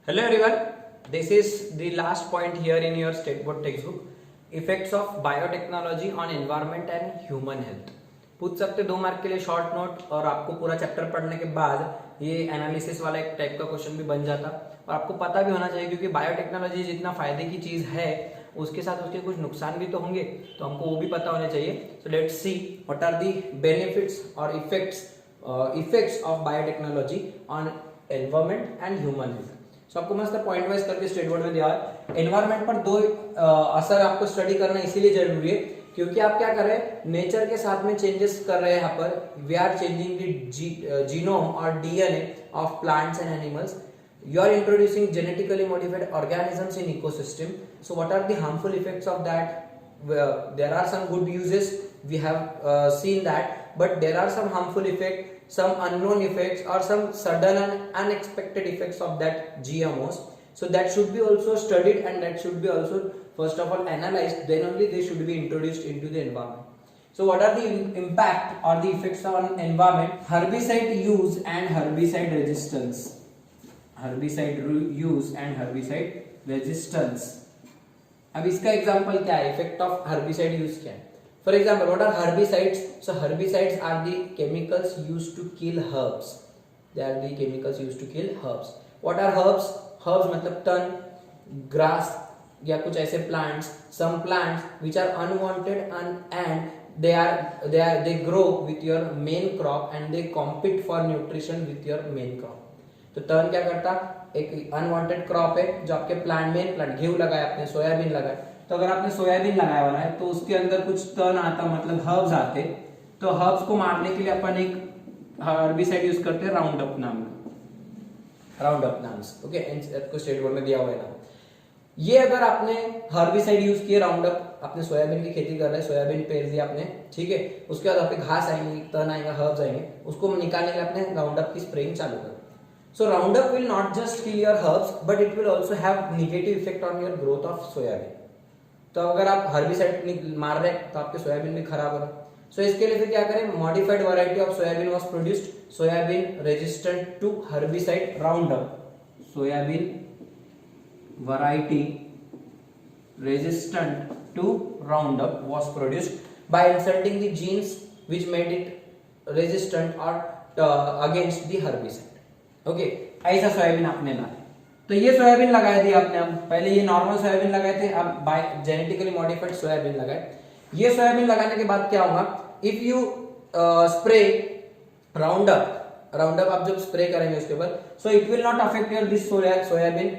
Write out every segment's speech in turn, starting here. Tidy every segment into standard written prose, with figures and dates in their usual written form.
Hello everyone, this is the last point here in your state board textbook. Effects of biotechnology on environment and human health. पूछ सकते 2 mark के लिए short note और आपको पूरा chapter पढ़ने के बाद ये एनालिसिस वाला एक टाइप का क्वेश्चन भी बन जाता और आपको पता भी होना चाहिए क्योंकि बायोटेक्नोलॉजी जितना फायदे की चीज है उसके साथ उसके कुछ नुकसान भी तो होंगे, तो हमको वो भी पता होने चाहिए. So let's see what are the benefits और effects of biotechnology on environment and human health. So आपको मस्त पॉइंट वाइज करके स्टेट बोर्ड में दिया है. एनवायरमेंट पर 2 असर आपको स्टडी करना इसीलिए जरूरी है क्योंकि आप क्या कर रहे हैं, नेचर के साथ में चेंजेस कर रहे हैं. यहाँ पर we are changing the genome और DNA of plants and animals. You are introducing genetically modified organisms in ecosystem. So what are the harmful effects of that? There are some good uses, we have seen that, but there are some harmful effects, some unknown effects, or some sudden and unexpected effects of that GMOs. So that should be also studied and that should be also first of all analyzed, then only they should be introduced into the environment. So what are the impact or the effects on environment? Herbicide use and herbicide resistance. Herbicide use and herbicide resistance. अब इसका example क्या है, effect of herbicide use क्या है. For example what are herbicides. So herbicides are the chemicals used to kill herbs. They are the chemicals used to kill herbs. What are herbs. Herbs मतलब तन, grass या कुछ ऐसे plants, some plants which are unwanted and they grow with your main crop and they compete for nutrition with your main crop. तो turn क्या करता, एक unwanted crop है जो आपके मेन प्लांट गेहूं लगाया आपने, सोयाबीन लगाया, तो अगर आपने सोयाबीन लगाया हुआ है तो उसके अंदर कुछ टर्न आता मतलब हर्ब्स आते, तो हर्ब्स को मारने के लिए अपन एक हर्बिसाइड यूज करते हैं राउंडअप नाम से. ओके, इसको स्टेट बोर्ड में दिया हुआ है ना. ये अगर आपने हर्बिसाइड यूज किए राउंडअप, आपने सोयाबीन की खेती कर रहे हैं, सोयाबीन पेर दिया आपने, ठीक है, उसके बाद आपके घास आएंगे, टर्न आएगा, हर्ब्स आएंगे, उसको निकालने के लिए आपने राउंडअप की स्प्रेइंग चालू कर. So Roundup will not just kill your herbs, but it will also have negative effect on your growth of soybean. तो अगर आप हर्बिसाइड मार रहे हैं तो आपके सोयाबीन भी खराब हो रहा है. सो इसके लिए फिर क्या करें, modified variety of soybean was produced, soybean resistant to herbicide Roundup. Soybean variety resistant to Roundup was produced by inserting the genes which made it resistant or against the herbicide. Okay, ऐसा soybean आपने लाया. तो ये soybean लगाए दिए आपने. अब पहले ये नॉर्मल सोयाबीन लगाए थे, अब बाय जेनेटिकली मॉडिफाइड सोयाबीन लगाए. ये सोयाबीन लगाने के बाद क्या होगा, इफ यू स्प्रे राउंडअप आप जब स्प्रे करेंगे उसके ऊपर, so it will not affect your this soybean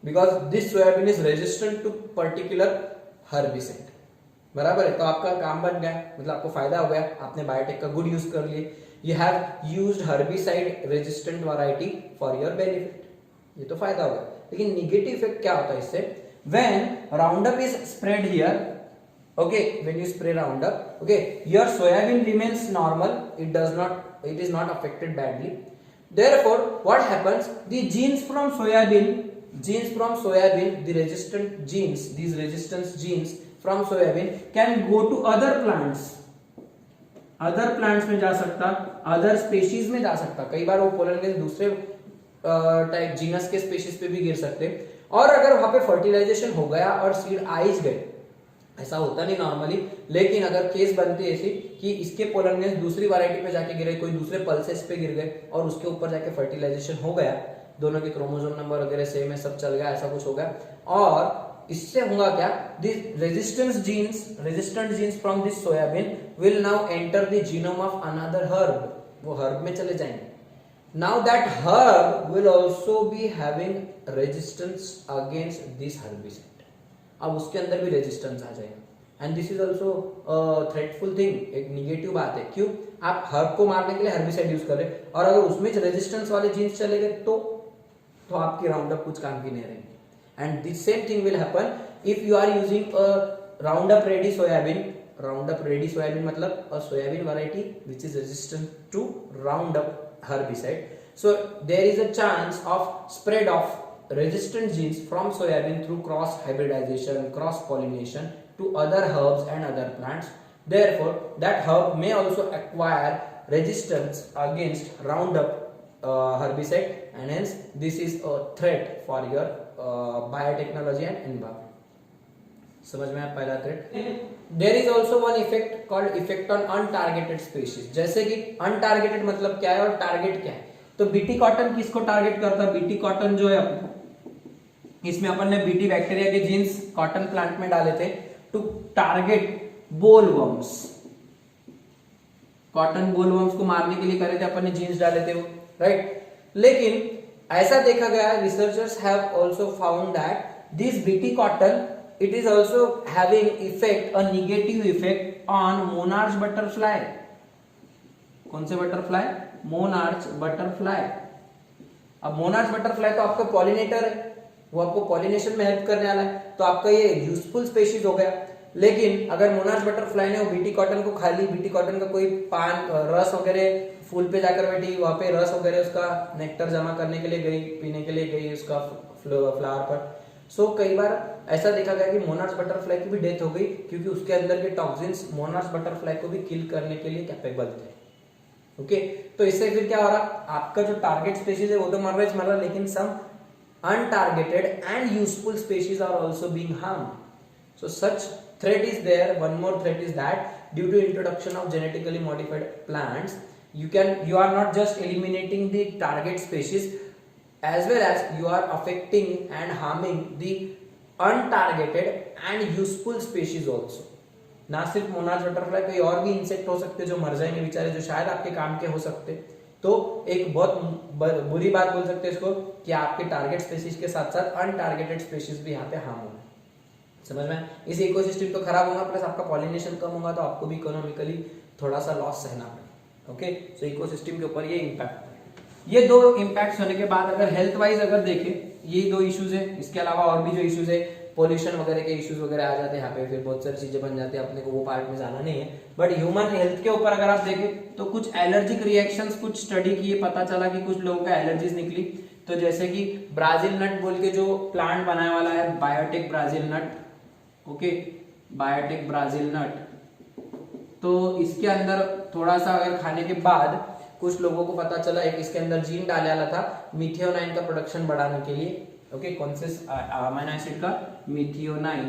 because this soybean is resistant to particular herbicide. बराबर है. तो आपका काम बन गया, मतलब आपको फायदा हो गया, आपने बायोटेक का गुड यूज कर लिए. You have used herbicide resistant variety for your benefit. ये तो फायदा होगा. लेकिन नेगेटिव इफेक्ट क्या होता है इससे, when Roundup is sprayed here, okay, when you spray Roundup, okay, your soybean remains normal, it is not affected badly. Therefore what happens, the genes from soybean, the resistant genes, these resistance genes from soybean can go to other plants में जा सकता, other species में जा सकता. कई बार वो pollen gas दूसरे type genus के स्पेशीज पे भी गिर सकते. और अगर वहां पे फर्टिलाइजेशन हो गया और सीड आइज गए, ऐसा होता नहीं नॉर्मली, लेकिन अगर केस बनती है ऐसी कि इसके पोलन गैस दूसरी वैरायटी पे जाके गिरे, कोई दूसरे पल्सेस पे गिर गए और उसके ऊपर जाके फर्टिलाइजेशन हो गया, दोनों के क्रोमोसोम नंबर वगैरह सेम है, सब चल गया, ऐसा कुछ हो गया, और इससे होगा क्या, this resistant genes from this soybean will now enter the genome of another herb. वो हर्ब में चले जाएंगे. Now that herb will also be having resistance against this herbicide. अब उसके अंदर भी रेजिस्टेंस आ जाएगा and this is also threatful thing. एक निगेटिव बात है. क्यों, आप हर्ब को मारने के लिए हर्बिसाइड यूज कर रहे हैं और अगर उसमें रेजिस्टेंस वाले जीन्स चले गए तो आपकी राउंडअप कुछ काम की नहीं रहेगी. And the same thing will happen if you are using a Roundup ready soybean. Roundup ready soybean मतलब a soybean variety which is resistant to Roundup herbicide. So there is a chance of spread of resistant genes from soybean through cross hybridization, cross pollination to other herbs and other plants. Therefore, that herb may also acquire resistance against Roundup herbicide and hence this is a threat for your biotechnology and environment. समझ में आया पहला threat. There is also one effect called effect on untargeted species. जैसे कि अनटारगेटेड मतलब क्या है और टारगेट क्या है. तो बीटी कॉटन किसको टारगेट करता है? बीटी कॉटन जो है इसमें अपन ने बीटी बैक्टीरिया के जीन्स कॉटन प्लांट में डाले थे टू टारगेट बोलवर्म्स. कॉटन बोलवर्म्स को मारने के लिए करे थे अपन ने जीन्स डाले थे वो, राइट. लेकिन ऐसा देखा गया, researchers have also found that this BT cotton it is also having effect, a negative effect on monarch butterfly. कौन से बटरफ्लाई? Monarch butterfly. अब मोनार्च बटरफ्लाई तो आपका पॉलिनेटर है, वो आपको पॉलिनेशन में हेल्प करने वाला है, तो आपका ये यूजफुल स्पेशीज हो गया. लेकिन अगर मोनार्च बटरफ्लाई ने वो बीटी कॉटन को खा ली, बीटी कॉटन का कोई पान रस वगैरह फूल पे जाकर बैठी, वहां पे रस वगैरह उसका नेक्टर जमा करने के लिए गई, पीने के लिए गई उसका फ्लावर पर. सो कई बार ऐसा देखा गया कि मोनार्च बटरफ्लाई की भी डेथ हो गई क्योंकि उसके अंदर के टॉक्सिन्स मोनार्च बटरफ्लाई को भी किल करने के लिए कैपेबल थे. ओके, तो इससे फिर क्या हो रहा, आपका जो टारगेट स्पीशीज है वो तो मर रहा, लेकिन some untargeted and useful species are also being harmed. So such threat is there. One more threat is that due to introduction of genetically modified plants, you are not just eliminating the target species, as well as you are affecting and harming the untargeted and useful species also. ना सिर्फ monarch butterfly, कोई और भी insect हो सकते जो मर जाएंगे बेचारे, जो शायद आपके काम के हो सकते. तो एक बहुत बुरी बात बोल सकते हैं इसको कि आपके टारगेट स्पीशीज के साथ साथ अनटारगेटेड स्पीशीज भी यहाँ पे हार्म होंगे. समझ में? इस इकोसिस्टम तो खराब होगा, प्लस आपका पॉलिनेशन कम होगा, तो आपको भी इकोनॉमिकली थोड़ा सा लॉस सहना पड़ेगा. ओके, सो इकोसिस्टम के ऊपर ये इम्पैक्ट. ये दो इम्पैक्ट होने के बाद अगर हेल्थ वाइज अगर देखें, ये दो इश्यूज है. इसके अलावा और भी जो इश्यूज है, पोल्यूशन वगैरह के इश्यूज वगैरह आ जाते हैं यहाँ पे, फिर बहुत सारी चीजें बन जाती है, अपने को वो पार्ट में जाना नहीं है. बट ह्यूमन हेल्थ के ऊपर अगर आप देखें तो कुछ एलर्जिक रिएक्शंस कुछ स्टडी किए, पता चला कि कुछ लोगों का एलर्जीज निकली. तो जैसे कि ब्राजील नट बोल के जो प्लांट बनाने वाला है, biotech Brazil nut. Okay, biotech Brazil nut, तो इसके अंदर थोड़ा सा अगर खाने के बाद कुछ लोगों को पता चला, एक इसके अंदर जीन डाले वाला था मिथियोनाइन का प्रोडक्शन बढ़ाने के लिए. ओके, कौन से अमीनो एसिड का? मिथियोनाइन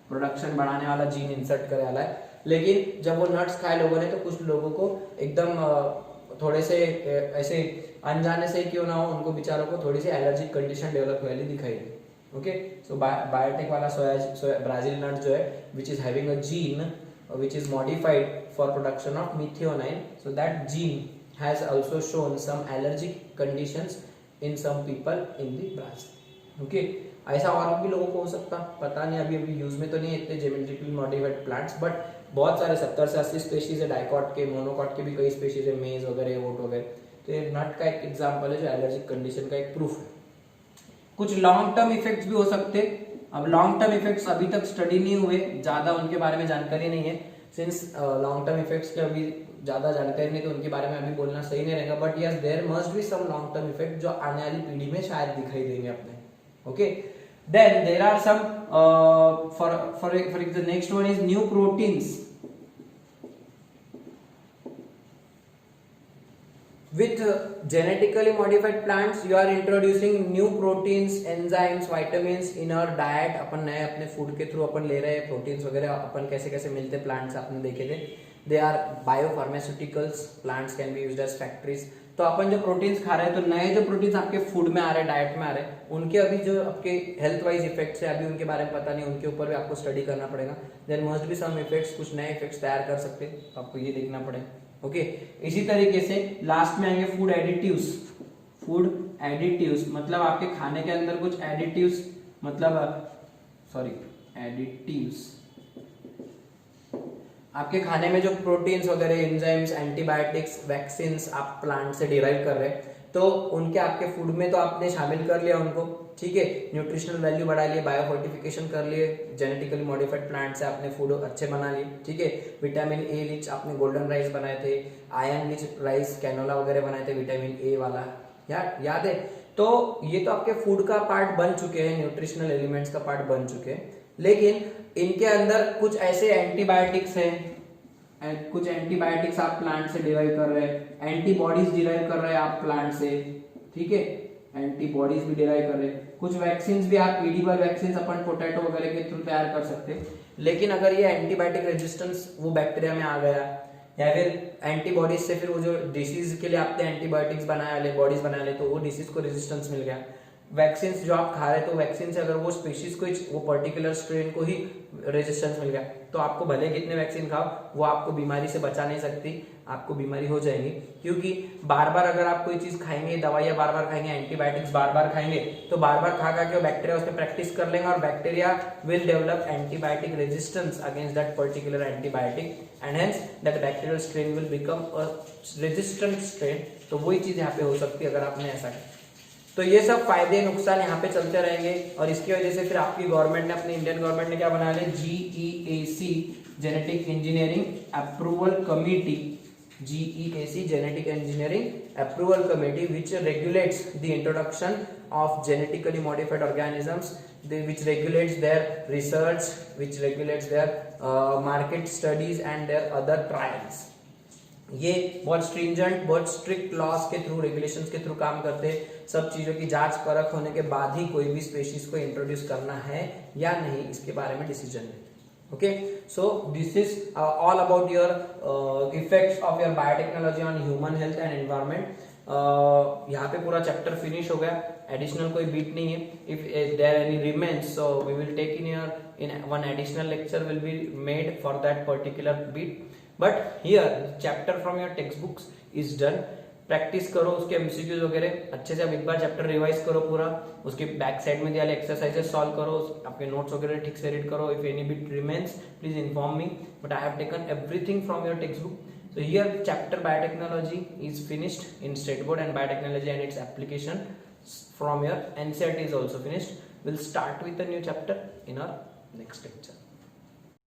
प्रोडक्शन बढ़ाने वाला जीन इंसर्ट करे वाला है. लेकिन जब वो नट्स खाए लोगों ने तो कुछ लोगों को एकदम थोड़े से ऐसे अनजाने से क्यों ना हो, उनको बेचारों को थोड़ी सी एलर्जिक कंडीशन डेवलप हुई दिखाई दी. ओके, सो बायोटेक वाला सोया ब्राजील नट जो है, which is having a gene which is modified for production of methionine, so that gene has also shown some allergic conditions in some people in the Brazil. Okay, ऐसा और भी लोगों को हो सकता, पता नहीं, अभी यूज में तो नहीं इतने जेनेटिकली मॉडिफाइड प्लांट्स, बट बहुत सारे 70 से 80 स्पेशीज है. डाइकॉट के, मोनोकॉट के भी कई स्पेशीज है, मेज वगैरह, वोट वगैरह. तो ये नट का एक एग्जाम्पल है जो एलर्जिक कंडीशन का एक प्रूफ है. कुछ लॉन्ग टर्म इफेक्ट्स भी हो सकते. अब लॉन्ग टर्म इफेक्ट्स अभी तक स्टडी नहीं हुए, ज्यादा उनके बारे में जानकारी नहीं है. सिंस लॉन्ग टर्म इफेक्ट्स के अभी ज्यादा जानकारी नहीं, तो उनके बारे में अभी बोलना सही नहीं रहेगा. But yes, there must be some long term effect जो आने वाली पीढ़ी में शायद दिखाई देंगे अपने. Okay, then there are some for the next one is new proteins. With genetically modified plants, you are introducing new proteins, enzymes, vitamins in our diet. अपन नए अपने फूड के थ्रू अपन ले रहे हैं प्रोटीन्स वगैरह. अपन कैसे कैसे मिलते प्लांट से आपने देखे थे. They are biopharmaceuticals. Plants can be used as factories. तो अपन जो प्रोटीन्स खा रहे हैं, तो नए जो प्रोटीन्स आपके फूड में आ रहे हैं, डाइट में आ रहे हैं, उनके अभी जो आपके हेल्थ वाइज इफेक्ट्स है, अभी उनके बारे में पता नहीं, उनके ऊपर भी आपको स्टडी करना पड़ेगा. There must be some effects, कुछ नए इफेक्ट्स तैयार कर सकते हैं, तो आपको ये देखना पड़ेगा. ओके, इसी तरीके से लास्ट में आएंगे फूड एडिटिव्स. फूड एडिटिव्स मतलब आपके खाने के अंदर कुछ एडिटिव्स, मतलब एडिटिव्स आपके खाने में जो प्रोटीन्स वगैरह, एंजाइम्स, एंटीबायोटिक्स, वैक्सीन्स आप प्लांट से डिराइव कर रहे हैं, तो उनके आपके फूड में तो आपने शामिल कर लिया उनको. ठीक है, न्यूट्रिशनल वैल्यू बढ़ा लिए, बायोफोर्टिफिकेशन कर लिए, जेनेटिकली मॉडिफाइड प्लांट से आपने फूड अच्छे बना लिए. ठीक है, विटामिन ए रिच आपने गोल्डन राइस बनाए थे, आयरन रिच राइस, कैनोला वगैरह बनाए थे, विटामिन ए वाला, याद है. तो ये तो आपके फूड का पार्ट बन चुके हैं, न्यूट्रिशनल एलिमेंट्स का पार्ट बन चुके हैं. लेकिन इनके अंदर कुछ ऐसे एंटीबायोटिक्स हैं, कुछ एंटीबायोटिक्स आप प्लांट से डिराइव कर रहे हैं, एंटीबॉडीज डिराइव कर रहे हैं आप प्लांट से, ठीक है, एंटीबॉडीज भी डिराइव कर रहे हैं, कुछ वैक्सीन भी आप ईडिबल वैक्सीन अपन पोटैटो वगैरह के थ्रू तैयार कर सकते हैं। लेकिन अगर ये एंटीबायोटिक रेजिस्टेंस वो बैक्टीरिया में आ गया, या फिर एंटीबॉडीज से फिर वो जो डिसीज के लिए आपने एंटीबायोटिक्स बनाया ले, बॉडीज बनाया ले, तो वो डिसीज को रेजिस्टेंस मिल गया। वैक्सीन जो आप खा रहे तो वैक्सीन से अगर वो स्पीशीज को, वो पर्टिकुलर स्ट्रेन को ही रेजिस्टेंस मिल गया, तो आपको भले कितने वैक्सीन खाओ वो आपको बीमारी से बचा नहीं सकती, आपको बीमारी हो जाएगी। क्योंकि बार बार अगर आप कोई चीज खाएंगे, दवाइयां बार बार खाएंगे, एंटीबायोटिक्स बार बार खाएंगे, तो बार बार खा खा के बैक्टीरिया उस पर प्रैक्टिस कर लेंगे और bacteria will develop antibiotic resistance against that particular antibiotic and hence that bacterial strain will become a resistant strain. तो वही चीज यहाँ पे हो सकती है अगर आपने ऐसा किया। तो ये सब फायदे नुकसान यहाँ पे चलते रहेंगे और इसकी वजह से फिर आपकी गवर्नमेंट ने, अपनी इंडियन गवर्नमेंट ने क्या बनाया है, GEAC genetic engineering approval committee, GEAC genetic engineering approval committee which regulates the introduction of genetically modified organisms, which regulates their research, which regulates their market studies and their other trials। ये बहुत stringent, बहुत strict laws के through, regulations के through काम करते हैं। सब चीजों की जांच परख होने के बाद ही कोई भी स्पीशीज को इंट्रोड्यूस करना है या नहीं, इसके बारे में डिसीजन लेते हैं। Okay, so this is all about your effects of your biotechnology on human health and environment. यहाँ पे पूरा चैप्टर फिनिश हो गया, एडिशनल कोई बीट नहीं है। If there any remains so we will take in one additional lecture will be made for that particular beat, but here chapter from your text books is done. Practice करो उसके MCQs वगैरह अच्छे से, अब एक बार chapter revise करो पूरा, उसके बैक साइड में दिया एक्सरसाइजेस सॉल्व करो, आपके नोट्स वगैरह ठीक से रीड करो। If any bit remains please inform me, but I have taken everything from your text book. So here chapter biotechnology is finished in state board and biotechnology and its application from your NCERT is also finished. We'll start with a new chapter in our next lecture.